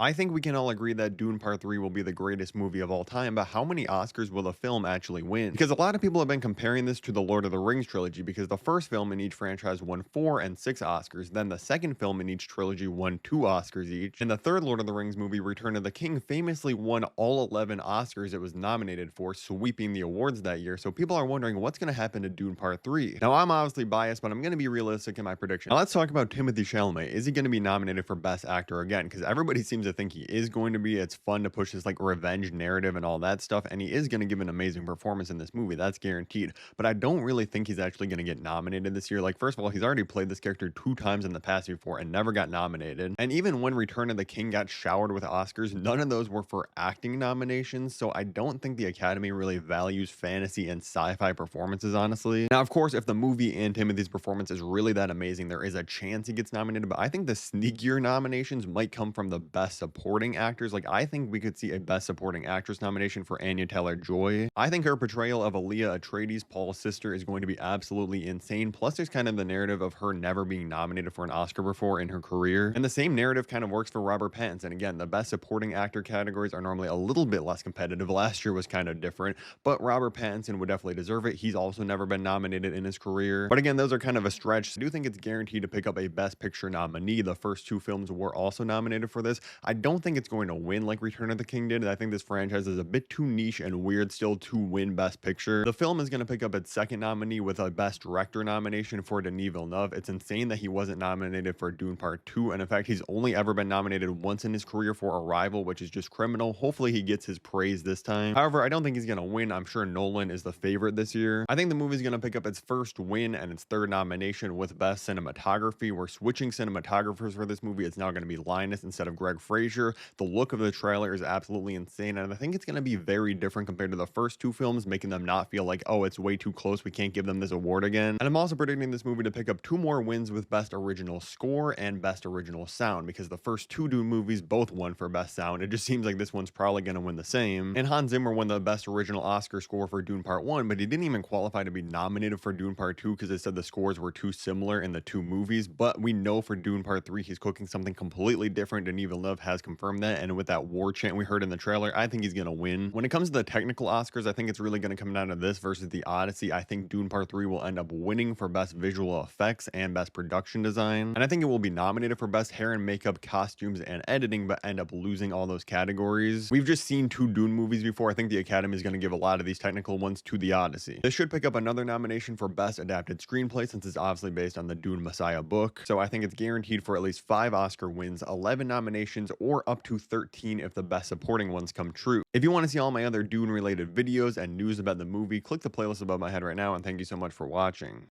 I think we can all agree that Dune Part 3 will be the greatest movie of all time, but how many Oscars will the film actually win? Because a lot of people have been comparing this to the Lord of the Rings trilogy, because the first film in each franchise won 4 and 6 Oscars, then the second film in each trilogy won 2 Oscars each, and the third Lord of the Rings movie, Return of the King, famously won all 11 Oscars it was nominated for, sweeping the awards that year. So people are wondering what's going to happen to Dune Part 3. Now, I'm obviously biased, but I'm going to be realistic in my prediction. Now, let's talk about Timothée Chalamet. Is he going to be nominated for Best Actor again? Because everybody seems to think he is going to be. It's fun to push this like revenge narrative and all that stuff, and he is going to give an amazing performance in this movie. That's guaranteed. But I don't really think he's actually going to get nominated this year. Like, first of all, he's already played this character 2 times in the past before and never got nominated. And even when Return of the King got showered with Oscars, none of those were for acting nominations. So I don't think the Academy really values fantasy and sci-fi performances, honestly. Now, of course, if the movie and Timothy's performance is really that amazing, there is a chance he gets nominated. But I think the sneakier nominations might come from the Best Supporting Actors. Like, I think we could see a Best Supporting Actress nomination for Anya Taylor-Joy. I think her portrayal of Aaliyah Atreides, Paul's sister, is going to be absolutely insane. Plus, there's kind of the narrative of her never being nominated for an Oscar before in her career. And the same narrative kind of works for Robert Pattinson. Again, the Best Supporting Actor categories are normally a little bit less competitive. Last year was kind of different, but Robert Pattinson would definitely deserve it. He's also never been nominated in his career. But again, those are kind of a stretch. I do think it's guaranteed to pick up a Best Picture nominee. The first 2 films were also nominated for this. I don't think it's going to win like Return of the King did. I think this franchise is a bit too niche and weird still to win Best Picture. The film is going to pick up its second nominee with a Best Director nomination for Denis Villeneuve. It's insane that he wasn't nominated for Dune Part 2, and in fact, he's only ever been nominated once in his career for Arrival, which is just criminal. Hopefully he gets his praise this time. However, I don't think he's going to win. I'm sure Nolan is the favorite this year. I think the movie's going to pick up its first win and its third nomination with Best Cinematography. We're switching cinematographers for this movie. It's now going to be Linus instead of Greg Fraser. The look of the trailer is absolutely insane, and I think it's going to be very different compared to the first 2 films, making them not feel like, oh, it's way too close, we can't give them this award again. And I'm also predicting this movie to pick up 2 more wins with Best Original Score and Best Original Sound, because the first 2 Dune movies both won for Best Sound. It just seems like this one's probably going to win the same. And Hans Zimmer won the Best Original Oscar score for Dune Part 1, but he didn't even qualify to be nominated for Dune Part 2 because they said the scores were too similar in the 2 movies. But we know for Dune Part 3, he's cooking something completely different. Denis Villeneuve has confirmed that, and with that war chant we heard in the trailer, I think he's going to win. When it comes to the technical Oscars, I think it's really going to come down to this versus The Odyssey. I think Dune Part 3 will end up winning for Best Visual Effects and Best Production Design, and I think it will be nominated for Best Hair and Makeup, Costumes, and Editing, but end up losing all those categories. We've just seen 2 Dune movies before. I think the Academy is going to give a lot of these technical ones to The Odyssey. This should pick up another nomination for Best Adapted Screenplay, since it's obviously based on the Dune Messiah book, so I think it's guaranteed for at least 5 Oscar wins, 11 nominations, or up to 13 if the Best Supporting ones come true. If you want to see all my other Dune related videos and news about the movie, click the playlist above my head right now, and thank you so much for watching.